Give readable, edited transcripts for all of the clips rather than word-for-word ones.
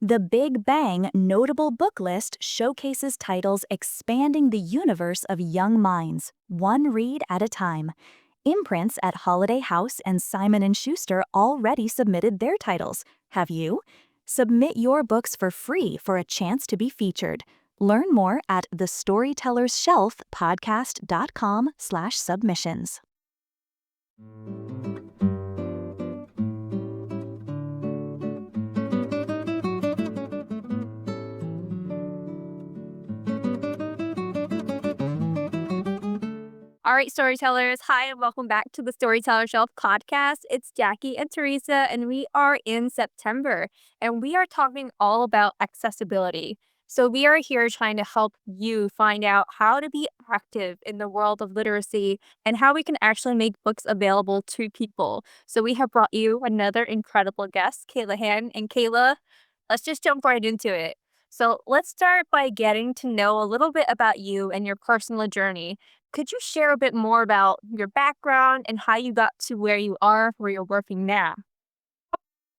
The Big Bang Notable Book List showcases titles expanding the universe of young minds, one read at a time. Imprints at Holiday House and Simon & Schuster already submitted their titles. Have you? Submit your books for free for a chance to be featured. Learn more at TheStorytellersShelfPodcast.com/submissions. All right, storytellers. Hi, and welcome back to the Storyteller Shelf podcast. It's Jackie and Teresa, and we are in September, and we are talking all about accessibility. So, we are here trying to help you find out how to be active in the world of literacy and how we can actually make books available to people. So, we have brought you another incredible guest, Kayla Hand. And Kayla, let's just jump right into it. So, let's start by getting to know a little bit about you and your personal journey. Could you share a bit more about your background and how you got to where you are, where you're working now?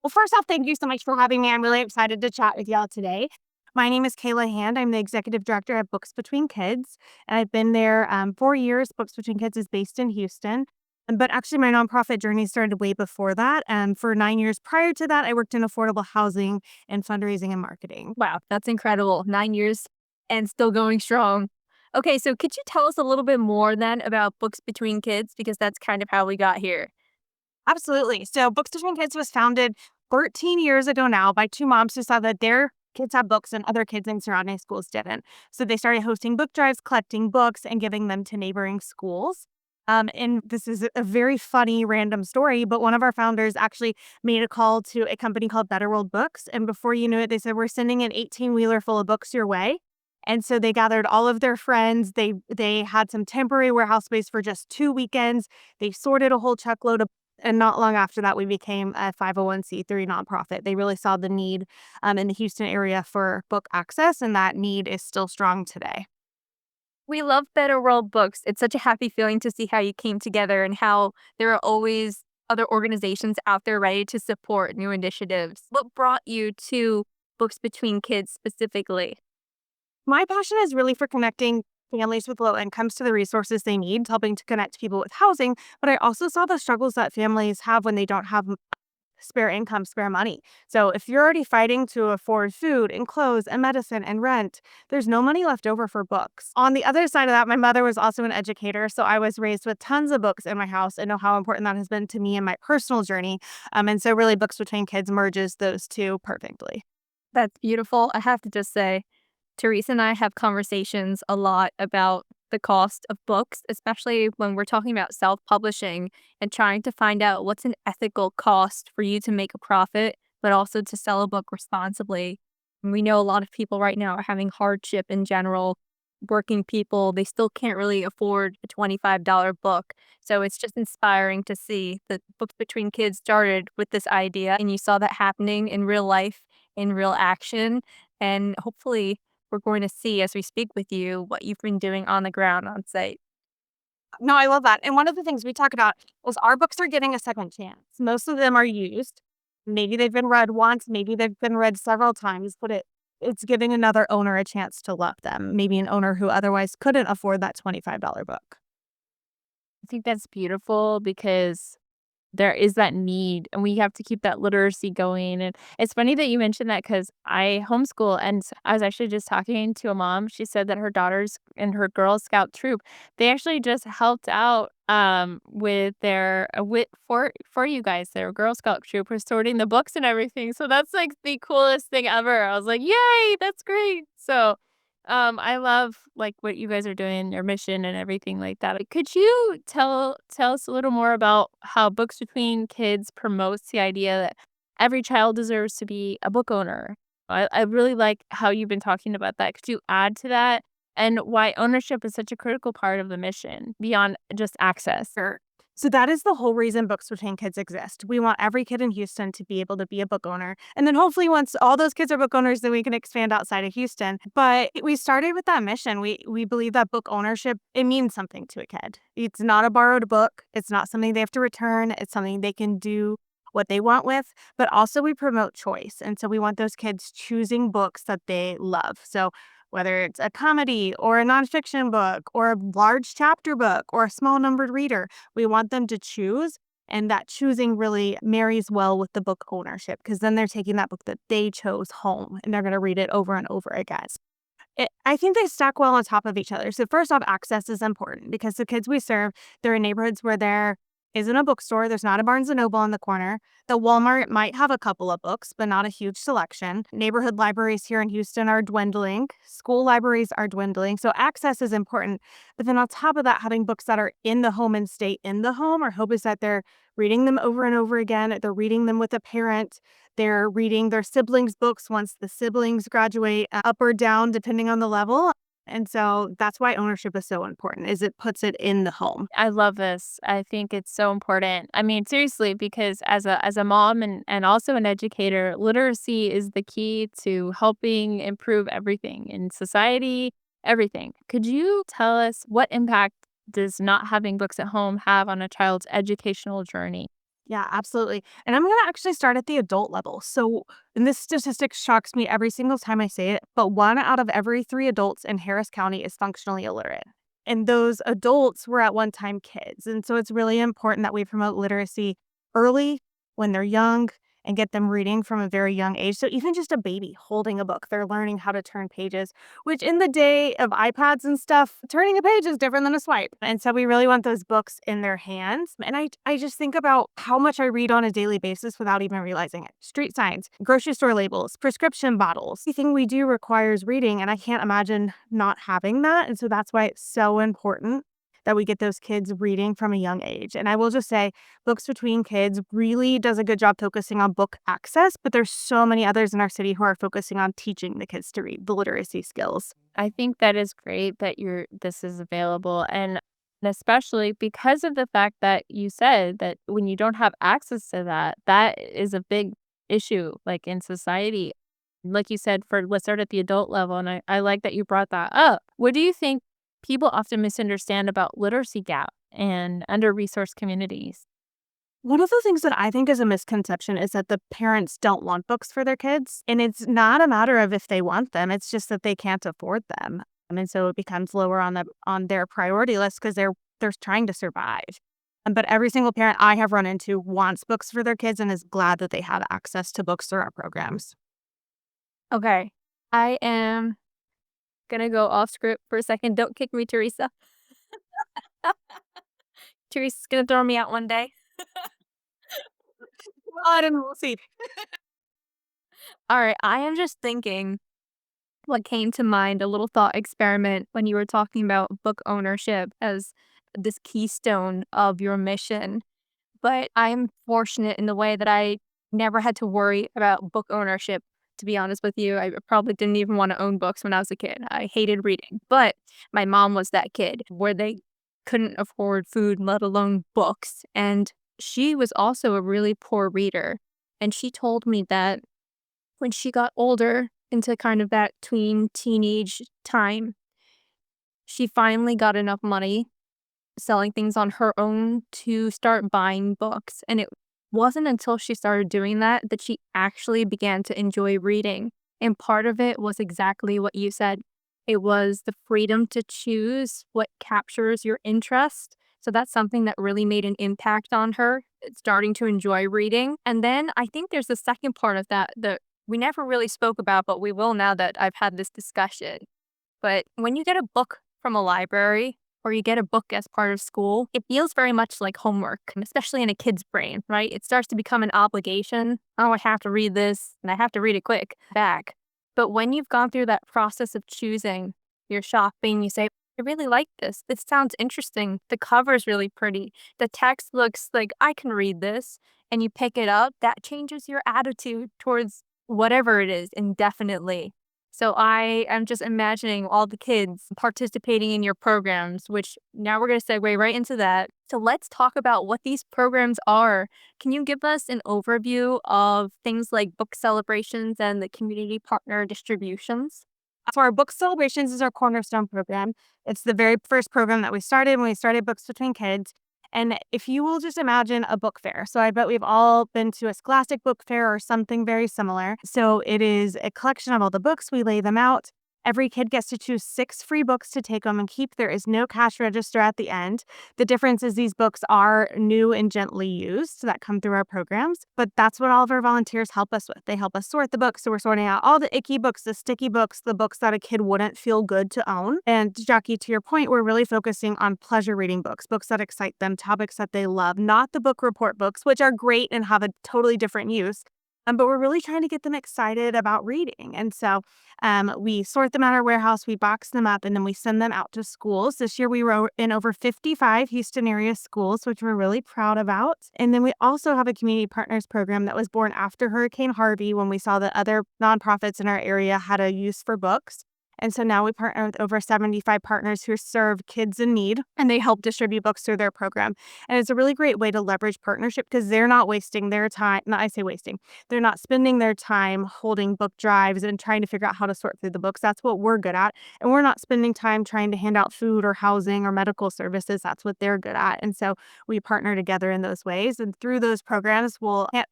Well, first off, thank you so much for having me. I'm really excited to chat with y'all today. My name is Kayla Hand. I'm the executive director at Books Between Kids, and I've been there 4 years. Books Between Kids is based in Houston. But actually, my nonprofit journey started way before that. For 9 years prior to that, I worked in affordable housing and fundraising and marketing. Wow, that's incredible. 9 years and still going strong. Okay, so could you tell us a little bit more then about Books Between Kids? Because that's kind of how we got here. Absolutely. So, Books Between Kids was founded 13 years ago now by two moms who saw that their kids had books and other kids in surrounding schools didn't. So, they started hosting book drives, collecting books, and giving them to neighboring schools. And this is a very funny random story, but one of our founders actually made a call to a company called Better World Books. And before you knew it, they said, "We're sending an 18-wheeler full of books your way." And so they gathered all of their friends. They had some temporary warehouse space for just 2 weekends. They sorted a whole truckload of, and not long after that, we became a 501(c)(3) nonprofit. They really saw the need in the Houston area for book access, and that need is still strong today. We love Better World Books. It's such a happy feeling to see how you came together and how there are always other organizations out there ready to support new initiatives. What brought you to Books Between Kids specifically? My passion is really for connecting families with low incomes to the resources they need, helping to connect people with housing. But I also saw the struggles that families have when they don't have spare income, spare money. So if you're already fighting to afford food and clothes and medicine and rent, there's no money left over for books. On the other side of that, my mother was also an educator. So I was raised with tons of books in my house and know how important that has been to me in my personal journey. And so really Books Between Kids merges those two perfectly. That's beautiful. I have to just say, Teresa and I have conversations a lot about the cost of books, especially when we're talking about self-publishing and trying to find out what's an ethical cost for you to make a profit, but also to sell a book responsibly. And we know a lot of people right now are having hardship in general. Working people, they still can't really afford a $25 book. So it's just inspiring to see that Books Between Kids started with this idea and you saw that happening in real life, in real action. And hopefully we're going to see as we speak with you what you've been doing on the ground on site. No, I love that. And one of the things we talk about is our books are getting a second chance. Most of them are used. Maybe they've been read once, maybe they've been read several times, but it's giving another owner a chance to love them. Maybe an owner who otherwise couldn't afford that $25 book. I think that's beautiful because there is that need and we have to keep that literacy going. And it's funny that you mentioned that because I homeschool and I was actually just talking to a mom. She said that her daughters in her Girl Scout troop, they actually just helped out with their for you guys, their Girl Scout troop was sorting the books and everything. So that's like the coolest thing ever. I was like, yay, that's great. So I love like what you guys are doing, your mission and everything like that. Could you tell us a little more about how Books Between Kids promotes the idea that every child deserves to be a book owner? I really like how you've been talking about that. Could you add to that and why ownership is such a critical part of the mission beyond just access? Sure. So that is the whole reason Books Between Kids exist. We want every kid in Houston to be able to be a book owner. And then hopefully once all those kids are book owners, then we can expand outside of Houston. But we started with that mission. We believe that book ownership, it means something to a kid. It's not a borrowed book. It's not something they have to return. It's something they can do what they want with, but also we promote choice. And so we want those kids choosing books that they love. So whether it's a comedy or a nonfiction book or a large chapter book or a small numbered reader, we want them to choose. And that choosing really marries well with the book ownership, because then they're taking that book that they chose home and they're going to read it over and over again. I think they stack well on top of each other. So first off, access is important because the kids we serve, they're in neighborhoods where there isn't a bookstore. There's not a Barnes& and Noble on the corner. The Walmart might have a couple of books, but not a huge selection. Neighborhood libraries here in Houston are dwindling. School libraries are dwindling. So access is important. But then on top of that, having books that are in the home and stay in the home, our hope is that they're reading them over and over again. They're reading them with a parent. They're reading their siblings' books once the siblings graduate, up or down, depending on the level. And so that's why ownership is so important, is it puts it in the home. I love this. I think it's so important. I mean, seriously, because as a mom and also an educator, literacy is the key to helping improve everything in society, everything. Could you tell us what impact does not having books at home have on a child's educational journey? Yeah, absolutely. And I'm going to actually start at the adult level. So, and this statistic shocks me every single time I say it, but 1 out of every 3 adults in Harris County is functionally illiterate. And those adults were at one time kids. And so it's really important that we promote literacy early when they're young and get them reading from a very young age. So even just a baby holding a book, they're learning how to turn pages, which in the day of iPads and stuff, turning a page is different than a swipe. And so we really want those books in their hands. And I just think about how much I read on a daily basis without even realizing it. Street signs, grocery store labels, prescription bottles. Everything we do requires reading, and I can't imagine not having that. And so that's why it's so important that we get those kids reading from a young age. And I will just say, Books Between Kids really does a good job focusing on book access, but there's so many others in our city who are focusing on teaching the kids to read, the literacy skills. I think that is great that this is available, and especially because of the fact that you said that when you don't have access to that, that is a big issue, like, in society. Like you said, let's start at the adult level, and I like that you brought that up. What do you think people often misunderstand about literacy gap and under-resourced communities? One of the things that I think is a misconception is that the parents don't want books for their kids. And it's not a matter of if they want them, it's just that they can't afford them. And so it becomes lower on their priority list because they're trying to survive. But every single parent I have run into wants books for their kids and is glad that they have access to books through our programs. Okay. I am gonna go off script for a second. Don't kick me, Teresa. Teresa's gonna throw me out one day. Well, I don't know. We'll see. All right. I am just thinking what came to mind, a little thought experiment when you were talking about book ownership as this keystone of your mission. But I'm fortunate in the way that I never had to worry about book ownership. To be honest with you, I probably didn't even want to own books when I was a kid. I hated reading. But my mom was that kid where they couldn't afford food, let alone books. And she was also a really poor reader. And she told me that when she got older into kind of that teenage time, she finally got enough money selling things on her own to start buying books. And it wasn't until she started doing that that she actually began to enjoy reading. And part of it was exactly what you said. It was the freedom to choose what captures your interest. So that's something that really made an impact on her, starting to enjoy reading. And then I think there's the second part of that we never really spoke about, but we will now that I've had this discussion. But when you get a book from a library or you get a book as part of school, it feels very much like homework, and especially in a kid's brain, right? It starts to become an obligation. Oh, I have to read this and I have to read it quick back. But when you've gone through that process of choosing, you're shopping, you say, I really like this. This sounds interesting. The cover's really pretty. The text looks like I can read this. And you pick it up, that changes your attitude towards whatever it is indefinitely. So I am just imagining all the kids participating in your programs, which now we're going to segue right into that. So let's talk about what these programs are. Can you give us an overview of things like book celebrations and the community partner distributions? So our book celebrations is our cornerstone program. It's the very first program that we started when we started Books Between Kids. And if you will just imagine a book fair. So I bet we've all been to a Scholastic book fair or something very similar. So it is a collection of all the books. We lay them out. Every kid gets to choose 6 free books to take home and keep. There is no cash register at the end. The difference is these books are new and gently used that come through our programs, but that's what all of our volunteers help us with. They help us sort the books. So we're sorting out all the icky books, the sticky books, the books that a kid wouldn't feel good to own. And Jackie, to your point, we're really focusing on pleasure reading books, books that excite them, topics that they love, not the book report books, which are great and have a totally different use. But we're really trying to get them excited about reading. And so we sort them at our warehouse, we box them up, and then we send them out to schools. This year we were in over 55 Houston area schools, which we're really proud about. And then we also have a community partners program that was born after Hurricane Harvey when we saw that other nonprofits in our area had a use for books. And so now we partner with over 75 partners who serve kids in need, and they help distribute books through their program. And it's a really great way to leverage partnership because they're not wasting their time. No, I say wasting. They're not spending their time holding book drives and trying to figure out how to sort through the books. That's what we're good at. And we're not spending time trying to hand out food or housing or medical services. That's what they're good at. And so we partner together in those ways. And through those programs,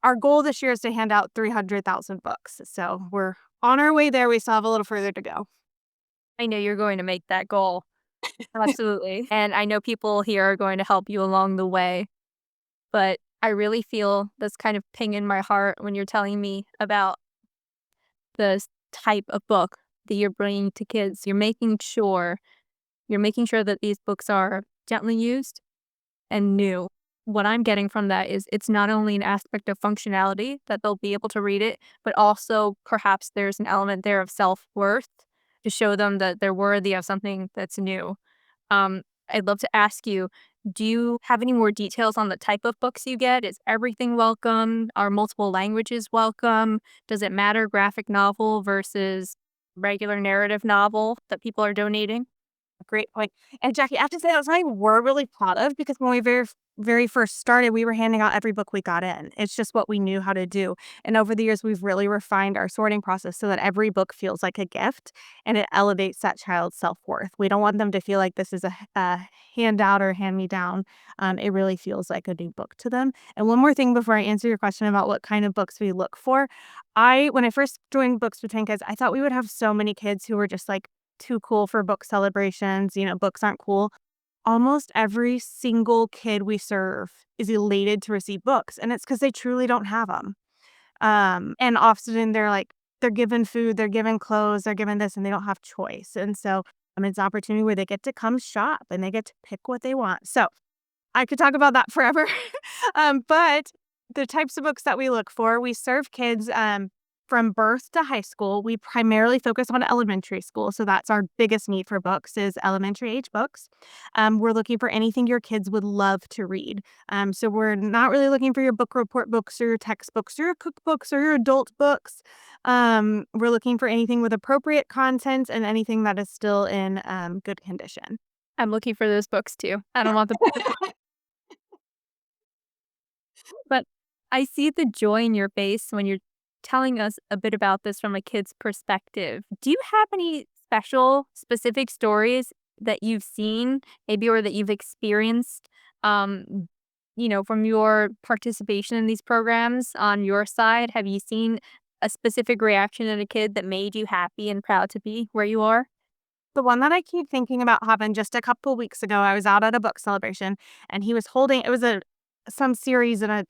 our goal this year is to hand out 300,000 books. So we're on our way there. We still have a little further to go. I know you're going to make that goal. Absolutely. And I know people here are going to help you along the way. But I really feel this kind of ping in my heart when you're telling me about the type of book that you're bringing to kids. You're making sure that these books are gently used and new. What I'm getting from that is it's not only an aspect of functionality that they'll be able to read it, but also perhaps there's an element there of self-worth to show them that they're worthy of something that's new. I'd love to ask you, do you have any more details on the type of books you get? Is everything welcome? Are multiple languages welcome? Does it matter graphic novel versus regular narrative novel that people are donating? Great point. And Jackie, I have to say that was something we're really proud of because when we very first started, we were handing out every book we got in. It's just what we knew how to do. And over the years, we've really refined our sorting process so that every book feels like a gift and it elevates that child's self-worth. We don't want them to feel like this is a handout or hand-me-down. It really feels like a new book to them. And one more thing before I answer your question about what kind of books we look for. When I first joined Books Between Kids, I thought we would have so many kids who were just like too cool for book celebrations. Books aren't cool. Almost every single kid we serve is elated to receive books, and it's because they truly don't have them. And often they're given food, they're given clothes, they're given this, and they don't have choice. And so it's an opportunity where they get to come shop and they get to pick what they want. So I could talk about that forever. But the types of books that we look for, we serve kids from birth to high school. We primarily focus on elementary school. So that's our biggest need for books is elementary age books. We're looking for anything your kids would love to read. So we're not really looking for your book report books or your textbooks or your cookbooks or your adult books. We're looking for anything with appropriate content and anything that is still in good condition. I'm looking for those books too. I don't want the but I see the joy in your face when you're telling us a bit about this from a kid's perspective. Do you have any specific stories that you've seen, maybe, or that you've experienced, from your participation in these programs on your side? Have you seen a specific reaction in a kid that made you happy and proud to be where you are? The one that I keep thinking about happened just a couple weeks ago. I was out at a book celebration, and he was holding it was some series in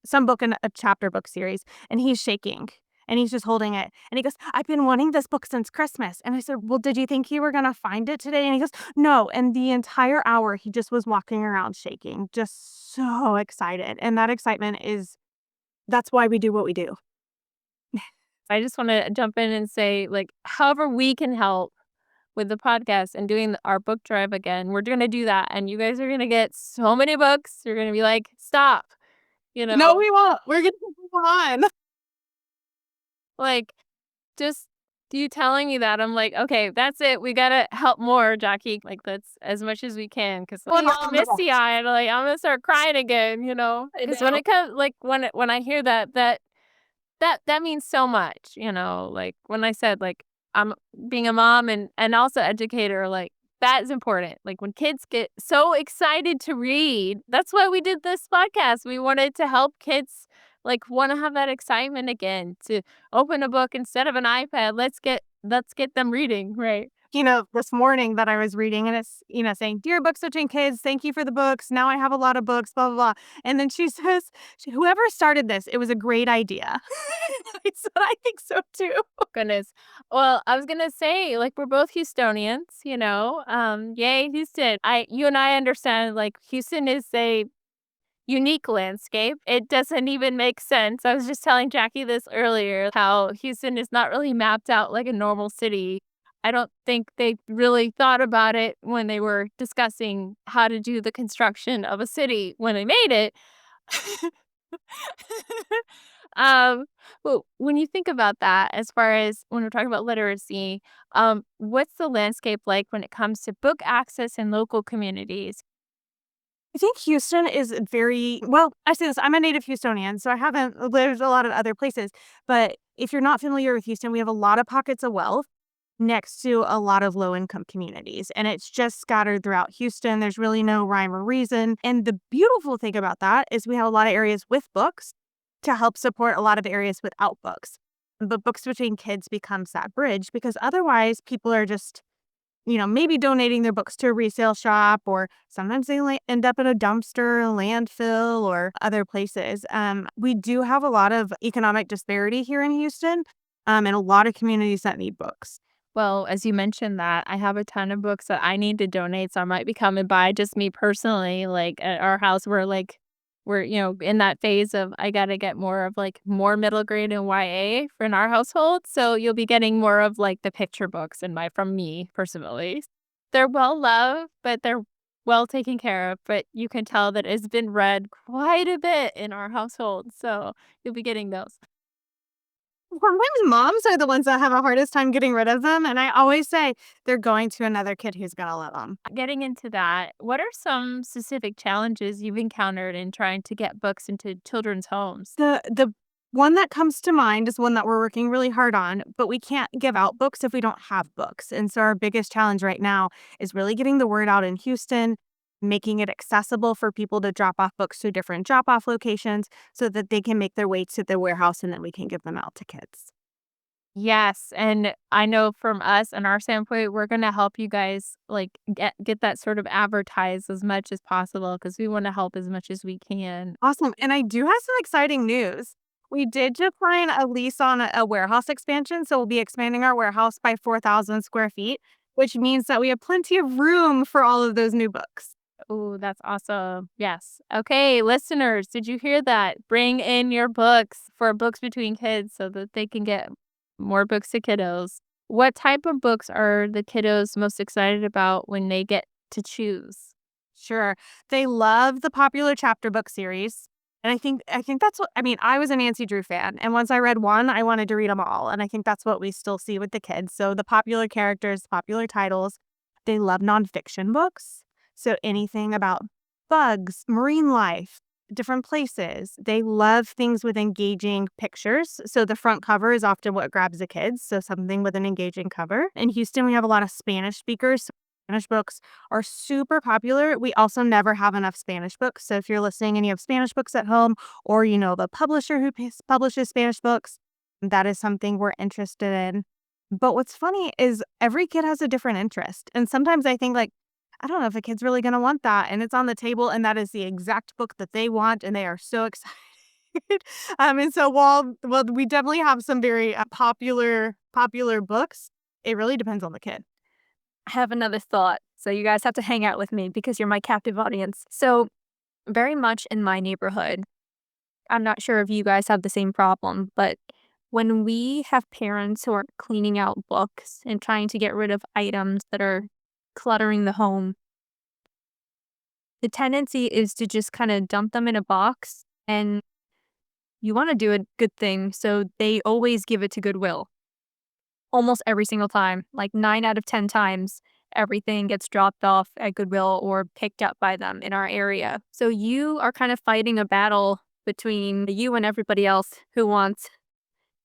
some book in a chapter book series, and he's shaking. And he's just holding it. And he goes, I've been wanting this book since Christmas. And I said, well, did you think you were going to find it today? And he goes, no. And the entire hour, he just was walking around shaking, just so excited. And that excitement that's why we do what we do. I just want to jump in and say, however we can help with the podcast and doing our book drive again, we're going to do that. And you guys are going to get so many books. You're going to be like, stop, No, we won't. We're going to move on. like, just you telling me that. I'm like, okay, that's it. We got to help more, Jackie. That's as much as we can. Cause I'm misty eyed. I'm going to start crying again, Cause when it comes, when I hear that means so much, when I said, I'm being a mom and also educator, that is important. Like when kids get so excited to read, that's why we did this podcast. We wanted to help kids like want to have that excitement again to open a book instead of an iPad. Let's get them reading, right? This morning that I was reading and it's, saying, "Dear book switching kids, thank you for the books. Now I have a lot of books, blah, blah, blah." And then she says, "Whoever started this, it was a great idea." I said, "I think so too." Goodness. Well, I was gonna say, like, we're both Houstonians, you know. Yay, Houston. You and I understand like Houston is a unique landscape. It doesn't even make sense. I was just telling Jackie this earlier, how Houston is not really mapped out like a normal city. I don't think they really thought about it when they were discussing how to do the construction of a city when they made it. um, well, when you think about that, as far as when we're talking about literacy, what's the landscape like when it comes to book access in local communities? I think Houston is very well, I say this, I'm a native Houstonian, so I haven't lived a lot of other places. But if you're not familiar with Houston, we have a lot of pockets of wealth next to a lot of low income communities. And it's just scattered throughout Houston. There's really no rhyme or reason. And the beautiful thing about that is we have a lot of areas with books to help support a lot of areas without books. But books between kids becomes that bridge because otherwise people are just maybe donating their books to a resale shop, or sometimes they end up in a dumpster, a landfill, or other places. We do have a lot of economic disparity here in Houston, and a lot of communities that need books. Well, as you mentioned that, I have a ton of books that I need to donate, so I might be coming by just me personally, like, at our house, we're in that phase of I gotta get more of, like, more middle grade and YA for in our household, so you'll be getting more of, like, the picture books from me personally. They're well loved, but they're well taken care of, but you can tell that it's been read quite a bit in our household, so you'll be getting those. Sometimes moms are the ones that have the hardest time getting rid of them, and I always say they're going to another kid who's gonna love them. Getting into that, what are some specific challenges you've encountered in trying to get books into children's homes? The one that comes to mind is one that we're working really hard on, but we can't give out books if we don't have books. And so our biggest challenge right now is really getting the word out in Houston, making it accessible for people to drop off books to different drop-off locations so that they can make their way to the warehouse and then we can give them out to kids. Yes, and I know from us and our standpoint, we're gonna help you guys, like, get that sort of advertised as much as possible because we wanna help as much as we can. Awesome. And I do have some exciting news. We did just sign a lease on a warehouse expansion. So we'll be expanding our warehouse by 4,000 square feet, which means that we have plenty of room for all of those new books. Oh, that's awesome. Yes. Okay, listeners, did you hear that? Bring in your books for Books Between Kids so that they can get more books to kiddos. What type of books are the kiddos most excited about when they get to choose? Sure. They love the popular chapter book series. And I think that's what I mean, I was a Nancy Drew fan, and once I read one, I wanted to read them all, and I think that's what we still see with the kids. So the popular characters, popular titles, they love nonfiction books. So anything about bugs, marine life, different places. They love things with engaging pictures. So the front cover is often what grabs the kids. So something with an engaging cover. In Houston, we have a lot of Spanish speakers. Spanish books are super popular. We also never have enough Spanish books. So if you're listening and you have Spanish books at home, or you know the publisher who publishes Spanish books, that is something we're interested in. But what's funny is every kid has a different interest. And sometimes I think, like, I don't know if a kid's really going to want that. And it's on the table, and that is the exact book that they want. And they are so excited. And so while we definitely have some very popular books, it really depends on the kid. I have another thought. So you guys have to hang out with me because you're my captive audience. So very much in my neighborhood, I'm not sure if you guys have the same problem, but when we have parents who are cleaning out books and trying to get rid of items that are cluttering the home, the tendency is to just kind of dump them in a box, and you want to do a good thing, so they always give it to Goodwill. Almost every single time, like 9 out of 10 times, everything gets dropped off at Goodwill or picked up by them in our area. So you are kind of fighting a battle between you and everybody else who wants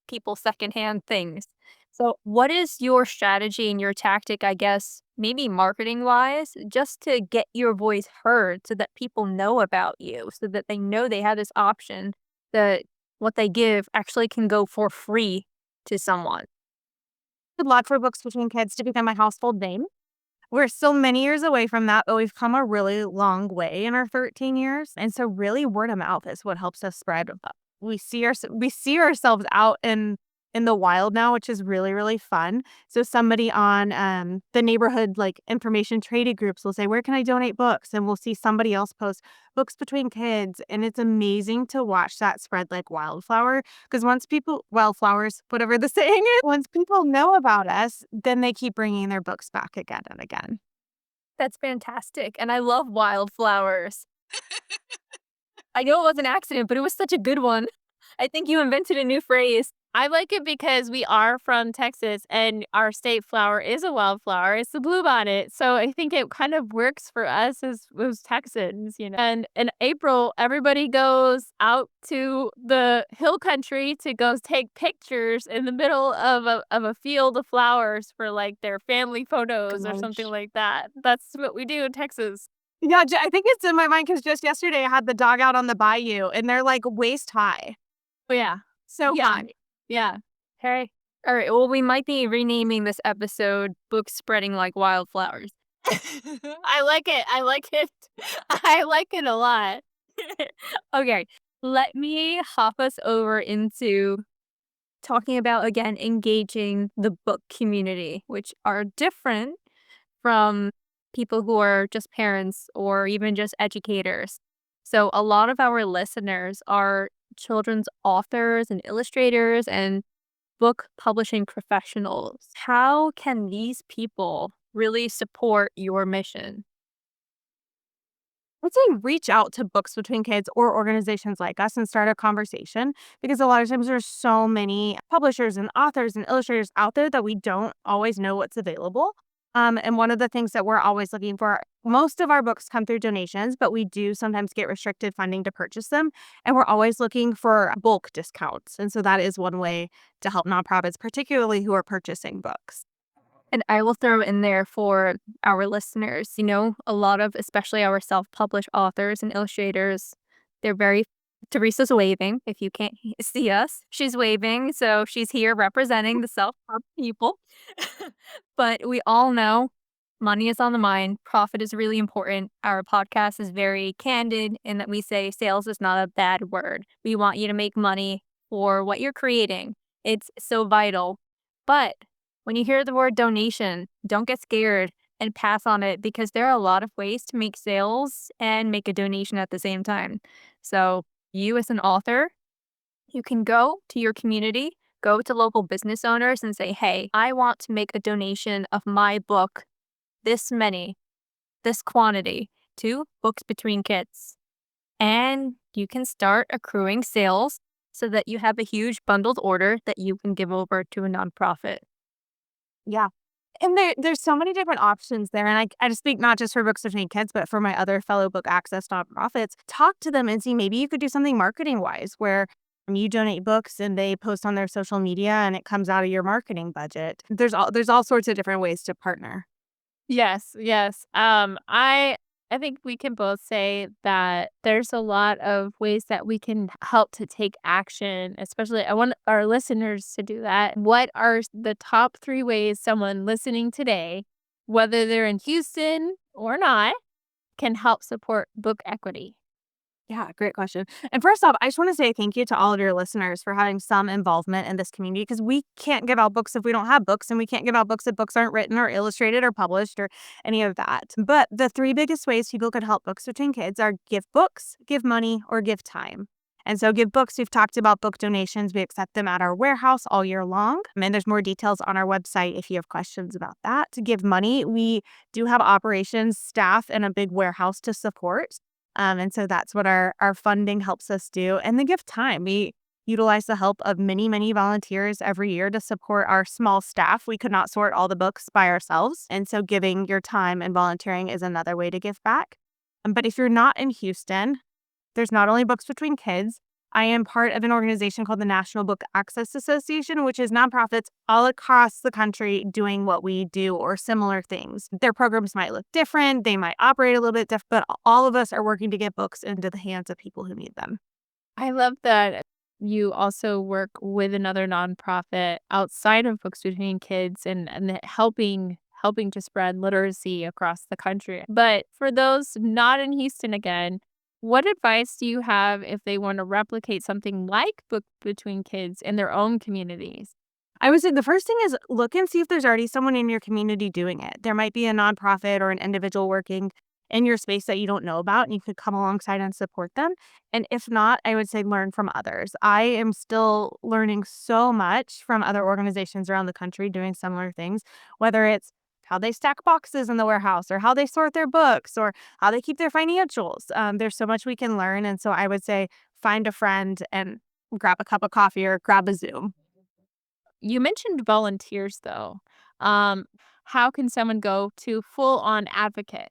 people's secondhand things. So, what is your strategy and your tactic, I guess, maybe marketing wise, just to get your voice heard so that people know about you, so that they know they have this option that what they give actually can go for free to someone? Good luck for Books Between Kids to become a household name. We're still many years away from that, but we've come a really long way in our 13 years. And so really word of mouth is what helps us spread. We see ourselves out in the wild now, which is really, really fun. So somebody on the neighborhood like information trading groups will say, "Where can I donate books?" And we'll see somebody else post Books Between Kids. And it's amazing to watch that spread like wildflower. Because wildflowers, whatever the saying is, once people know about us, then they keep bringing their books back again and again. That's fantastic. And I love wildflowers. I know it was an accident, but it was such a good one. I think you invented a new phrase. I like it because we are from Texas and our state flower is a wildflower. It's the bluebonnet. So I think it kind of works for us as Texans, you know. And in April, everybody goes out to the hill country to go take pictures in the middle of a field of flowers for like their family photos or something Gosh. like that. That's what we do in Texas. Yeah, I think it's in my mind because just yesterday I had the dog out on the bayou and they're like waist high. Oh, yeah. So Yeah. fun. Yeah. Hey. All right. Well, we might be renaming this episode Books Spreading Like Wildflowers. I like it. I like it. I like it a lot. Okay. Let me hop us over into talking about, again, engaging the book community, which are different from people who are just parents or even just educators. So, a lot of our listeners are children's authors and illustrators and book publishing professionals. How can these people really support your mission? I'd say reach out to Books Between Kids or organizations like us and start a conversation because a lot of times there's so many publishers and authors and illustrators out there that we don't always know what's available. And one of the things that we're always looking for, most of our books come through donations, but we do sometimes get restricted funding to purchase them. And we're always looking for bulk discounts. And so that is one way to help nonprofits, particularly who are purchasing books. And I will throw in there for our listeners, a lot of, especially our self published authors and illustrators, they're very. Teresa's waving. If you can't see us, she's waving. So she's here representing the self pub people. But we all know money is on the mind. Profit is really important. Our podcast is very candid in that we say sales is not a bad word. We want you to make money for what you're creating. It's so vital. But when you hear the word donation, don't get scared and pass on it because there are a lot of ways to make sales and make a donation at the same time. So, you as an author, you can go to your community, go to local business owners and say, "Hey, I want to make a donation of my book, this many, this quantity, to Books Between Kids." And you can start accruing sales so that you have a huge bundled order that you can give over to a nonprofit. Yeah. And there's so many different options there. And I just speak not just for Books Between Kids, but for my other fellow book access nonprofits. Talk to them and see maybe you could do something marketing wise where you donate books and they post on their social media and it comes out of your marketing budget. There's all sorts of different ways to partner. Yes, yes. I think we can both say that there's a lot of ways that we can help to take action, especially I want our listeners to do that. What are the top 3 ways someone listening today, whether they're in Houston or not, can help support book equity? Yeah, great question. And first off, I just want to say thank you to all of your listeners for having some involvement in this community because we can't give out books if we don't have books, and we can't give out books if books aren't written or illustrated or published or any of that. But the 3 biggest ways people could help Books Between Kids are give books, give money, or give time. And so give books, we've talked about book donations. We accept them at our warehouse all year long. And there's more details on our website if you have questions about that. To give money, we do have operations staff and a big warehouse to support. And so that's what our funding helps us do. And then give time. We utilize the help of many, many volunteers every year to support our small staff. We could not sort all the books by ourselves. And so giving your time and volunteering is another way to give back. But if you're not in Houston, there's not only Books Between Kids, I am part of an organization called the National Book Access Association, which is nonprofits all across the country doing what we do or similar things. Their programs might look different, they might operate a little bit different, but all of us are working to get books into the hands of people who need them. I love that you also work with another nonprofit outside of Books Between Kids and helping to spread literacy across the country. But for those not in Houston again, what advice do you have if they want to replicate something like Book Between Kids in their own communities? I would say the first thing is look and see if there's already someone in your community doing it. There might be a nonprofit or an individual working in your space that you don't know about, and you could come alongside and support them. And if not, I would say learn from others. I am still learning so much from other organizations around the country doing similar things, whether it's how they stack boxes in the warehouse or how they sort their books or how they keep their financials. There's so much we can learn. And so I would say find a friend and grab a cup of coffee or grab a Zoom. You mentioned volunteers though. Um, how can someone go to full on advocate?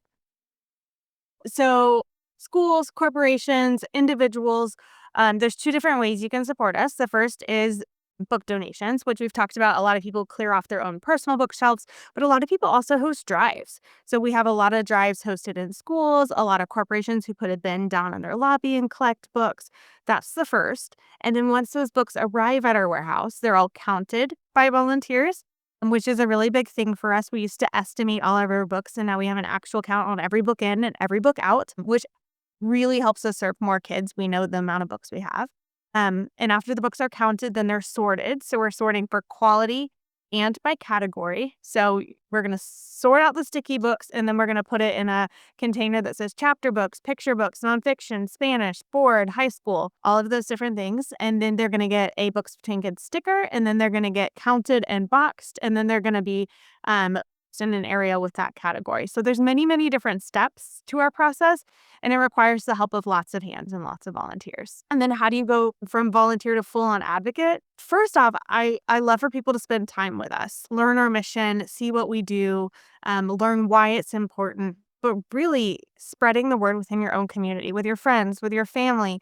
So, schools, corporations, individuals, there's two different ways you can support us. The first is book donations, which we've talked about. A lot of people clear off their own personal bookshelves, but a lot of people also host drives. So, we have a lot of drives hosted in schools, a lot of corporations who put a bin down in their lobby and collect books. That's the first. And then once those books arrive at our warehouse, they're all counted by volunteers, which is a really big thing for us. We used to estimate all of our books, and now we have an actual count on every book in and every book out, which really helps us serve more kids. We know the amount of books we have. And after the books are counted, then they're sorted. So we're sorting for quality and by category. So we're going to sort out the sticky books, and then we're going to put it in a container that says chapter books, picture books, nonfiction, Spanish, board, high school, all of those different things. And then they're going to get a Books Between Kids sticker, and then they're going to get counted and boxed, and then they're going to be in an area with that category. So there's many, many different steps to our process, and it requires the help of lots of hands and lots of volunteers. And then how do you go from volunteer to full-on advocate? First off, I love for people to spend time with us, learn our mission, see what we do, learn why it's important, but really spreading the word within your own community, with your friends, with your family.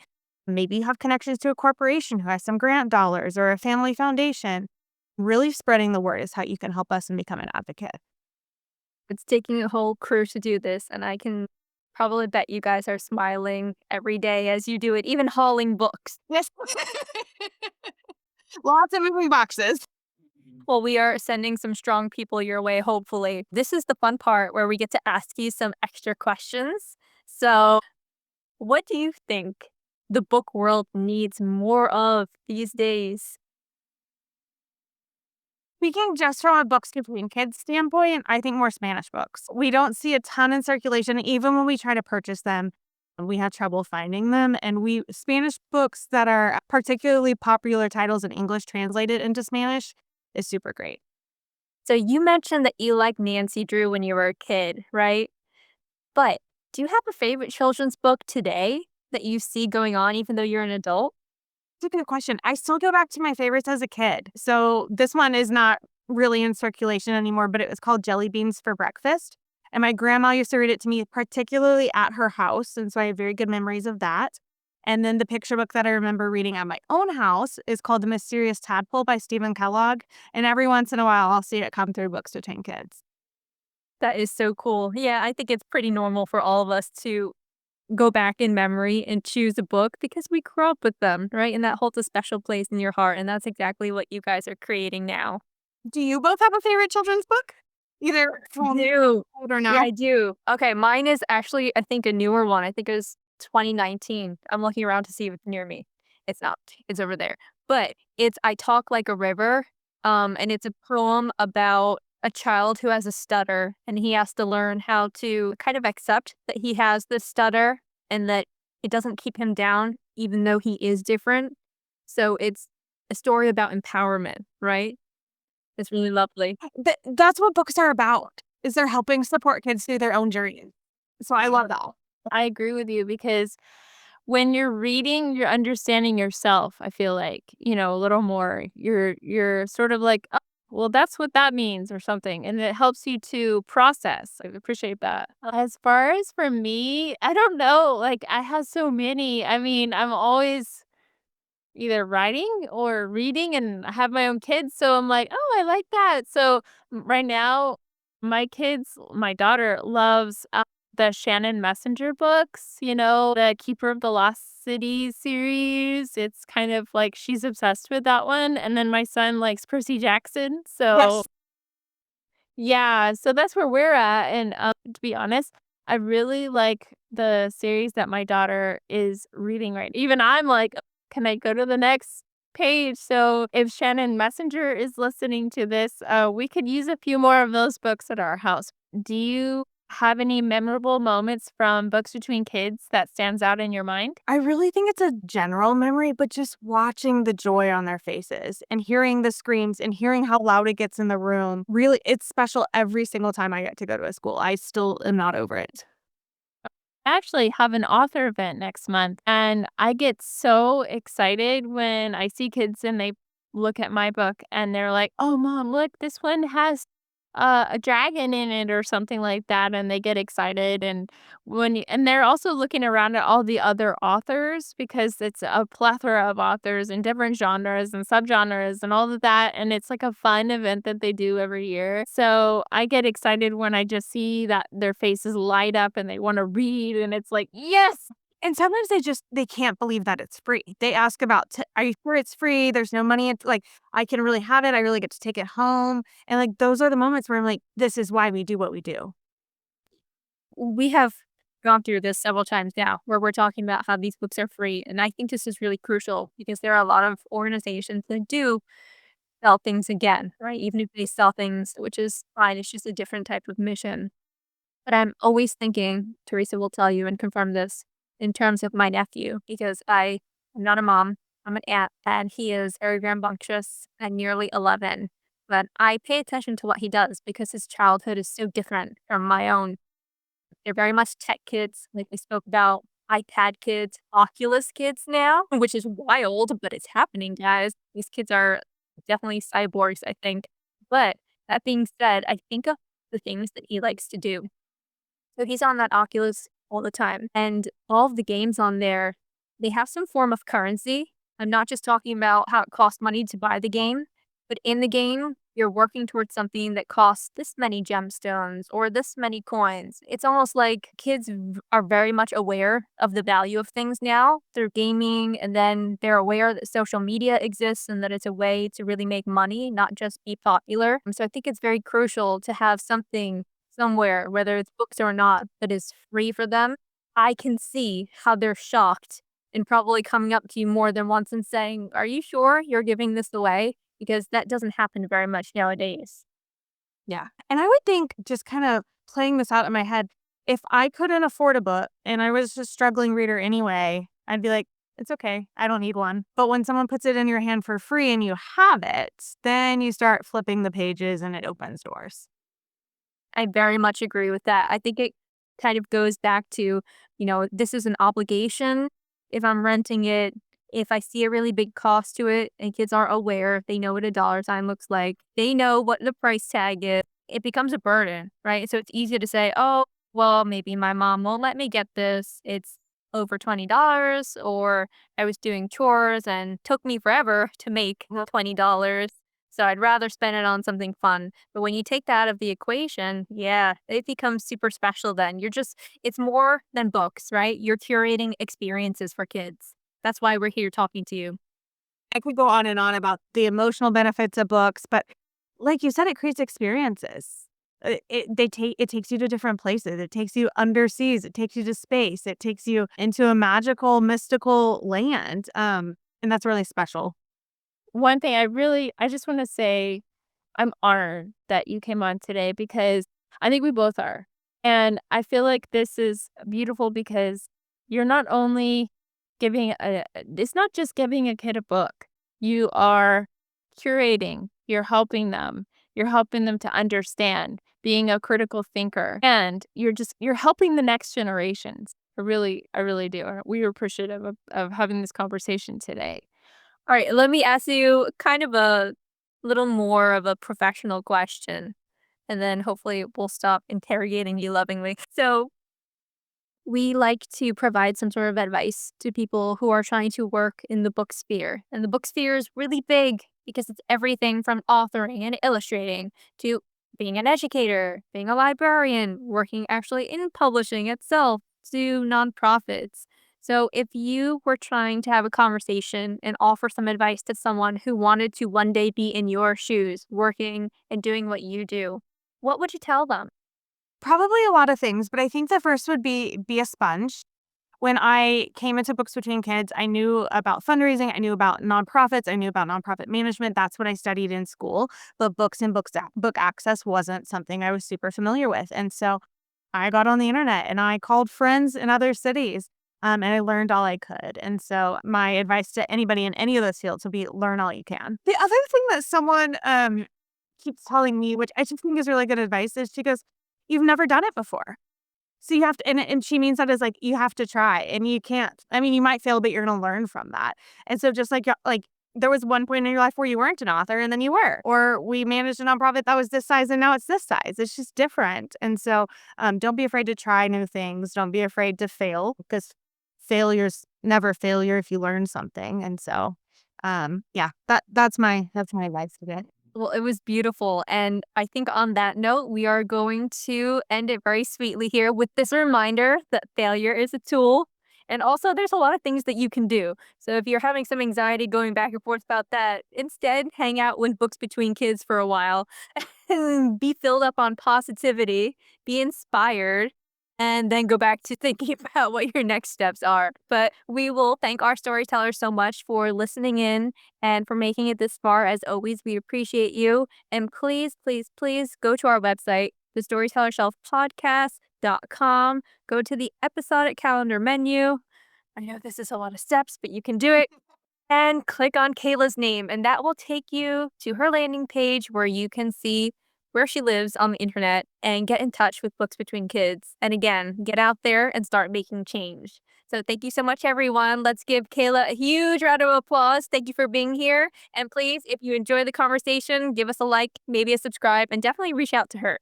Maybe you have connections to a corporation who has some grant dollars or a family foundation. Really spreading the word is how you can help us and become an advocate. It's taking a whole crew to do this, and I can probably bet you guys are smiling every day as you do it, even hauling books. Yes. Lots of moving boxes. Well, we are sending some strong people your way, hopefully. This is the fun part where we get to ask you some extra questions. So, what do you think the book world needs more of these days? Speaking just from a Books Between Kids standpoint, I think more Spanish books. We don't see a ton in circulation. Even when we try to purchase them, we have trouble finding them. And Spanish books that are particularly popular titles in English translated into Spanish is super great. So, you mentioned that you like Nancy Drew when you were a kid, right? But do you have a favorite children's book today that you see going on even though you're an adult? That's a good question. I still go back to my favorites as a kid. So this one is not really in circulation anymore, but it was called Jelly Beans for Breakfast. And my grandma used to read it to me, particularly at her house. And so I have very good memories of that. And then the picture book that I remember reading at my own house is called The Mysterious Tadpole by Stephen Kellogg. And every once in a while, I'll see it come through Books Between Kids. That is so cool. Yeah, I think it's pretty normal for all of us to go back in memory and choose a book because we grew up with them, right? And that holds a special place in your heart. And that's exactly what you guys are creating now. Do you both have a favorite children's book? Either from Do. old or Yeah, now? I do. Okay, mine is actually, I think, a newer one. I think it was 2019. I'm looking around to see if it's near me. It's not. It's over there. But it's I Talk Like a River. And it's a poem about a child who has a stutter, and he has to learn how to kind of accept that he has this stutter and that it doesn't keep him down, even though he is different. So it's a story about empowerment, right? It's really lovely. That's what books are about, is they're helping support kids through their own journey. So I love that. I agree with you because when you're reading, you're understanding yourself, I feel like, a little more. You're sort of like, "Oh, well, that's what that means," or something, and it helps you to process. I appreciate that. As far as for me, I don't know, like, I have so many. I mean, I'm always either writing or reading, and I have my own kids, so I'm like, "Oh, I like that." So, right now, my daughter loves, the Shannon Messenger books, the Keeper of the Lost City series. It's kind of like she's obsessed with that one, and then my son likes Percy Jackson, so Yes. yeah, so that's where we're at, and, to be honest, I really like the series that my daughter is reading right even I'm like, "Can I go to the next page?" So, if Shannon Messenger is listening to this, we could use a few more of those books at our house. Do you have any memorable moments from books between kids that stands out in your mind? I really think it's a general memory, but just watching the joy on their faces and hearing the screams and hearing how loud it gets in the room, really, it's special every single time I get to go to a school. I still am not over it. I actually have an author event next month, and I get so excited when I see kids and they look at my book and they're like, "Oh, mom, look, this one has a dragon in it," or something like that, and they get excited. And and they're also looking around at all the other authors because it's a plethora of authors in different genres and subgenres and all of that, and it's like a fun event that they do every year. So I get excited when I just see that their faces light up and they want to read, and it's like, yes. And sometimes they can't believe that it's free. They ask about, "Are you sure it's free? There's no money like, I can really have it. I really get to take it home." And, like, those are the moments where I'm like, "This is why we do what we do." We have gone through this several times now where we're talking about how these books are free. And I think this is really crucial because there are a lot of organizations that do sell things again, right? Even if they sell things, which is fine, it's just a different type of mission. But I'm always thinking, Teresa will tell you and confirm this, in terms of my nephew, because I am not a mom, I'm an aunt, and he is very rambunctious and nearly 11. But I pay attention to what he does because his childhood is so different from my own. They're very much tech kids, like we spoke about, iPad kids, Oculus kids now, which is wild, but it's happening, guys. These kids are definitely cyborgs, I think. But that being said, I think of the things that he likes to do. So he's on that Oculus all the time. And all of the games on there, they have some form of currency. I'm not just talking about how it costs money to buy the game, but in the game, you're working towards something that costs this many gemstones or this many coins. It's almost like are very much aware of the value of things now through gaming, and then they're aware that social media exists and that it's a way to really make money, not just be popular. So I think it's very crucial to have something somewhere, whether it's books or not, that is free for them. I can see how they're shocked and probably coming up to you more than once and saying, "Are you sure you're giving this away?" Because that doesn't happen very much nowadays. Yeah. And I would think, just kind of playing this out in my head, if I couldn't afford a book and I was a struggling reader anyway, I'd be like, it's okay. I don't need one. But when someone puts it in your hand for free and you have it, then you start flipping the pages and it opens doors. I very much agree with that. I think it kind of goes back to, this is an obligation. If I'm renting it, if I see a really big cost to it and kids are aware, they know what a dollar sign looks like, they know what the price tag is, it becomes a burden, right? So it's easy to say, oh, well, maybe my mom won't let me get this. It's over $20, or I was doing chores and took me forever to make $20. So I'd rather spend it on something fun. But when you take that out of the equation, yeah, it becomes super special then. It's more than books, right? You're curating experiences for kids. That's why we're here talking to you. I could go on and on about the emotional benefits of books, but like you said, it creates experiences. It takes you to different places. It takes you underseas. It takes you to space. It takes you into a magical, mystical land. And that's really special. One thing I just want to say, I'm honored that you came on today because I think we both are. And I feel like this is beautiful because you're not only it's not just giving a kid a book. You are curating, you're helping them to understand, being a critical thinker, and you're helping the next generations. I really do. We are appreciative of having this conversation today. All right, let me ask you kind of a little more of a professional question, and then hopefully we'll stop interrogating you lovingly. So, we like to provide some sort of advice to people who are trying to work in the book sphere. And the book sphere is really big because it's everything from authoring and illustrating to being an educator, being a librarian, working actually in publishing itself, to nonprofits. So, if you were trying to have a conversation and offer some advice to someone who wanted to one day be in your shoes, working and doing what you do, what would you tell them? Probably a lot of things, but I think the first would be a sponge. When I came into Books Between Kids, I knew about fundraising, I knew about nonprofits, I knew about nonprofit management. That's what I studied in school. But books and book access wasn't something I was super familiar with. And so I got on the internet and I called friends in other cities. And I learned all I could. And so my advice to anybody in any of those fields would be learn all you can. The other thing that someone keeps telling me, which I just think is really good advice, is she goes, "You've never done it before. So you have to," and she means that as like, you have to try and you can't. I mean, you might fail, but you're going to learn from that. And so just like there was one point in your life where you weren't an author and then you were, or we managed a nonprofit that was this size and now it's this size. It's just different. And so don't be afraid to try new things. Don't be afraid to fail, because failure's never failure if you learn something. And so yeah, that's my advice today. Well, it was beautiful. And I think on that note, we are going to end it very sweetly here with this reminder that failure is a tool. And also, there's a lot of things that you can do. So if you're having some anxiety going back and forth about that, instead hang out with Books Between Kids for a while and be filled up on positivity, be inspired, and then go back to thinking about what your next steps are. But we will thank our storytellers so much for listening in and for making it this far. As always, we appreciate you. And please, please, please go to our website, TheStorytellersShelfPodcast.com. Go to the episodic calendar menu. I know this is a lot of steps, but you can do it. And click on Kayla's name, and that will take you to her landing page where you can see where she lives on the internet and get in touch with Books Between Kids. And again, get out there and start making change. So thank you so much, everyone. Let's give Kayla a huge round of applause. Thank you for being here. And please, if you enjoy the conversation, give us a like, maybe a subscribe, and definitely reach out to her.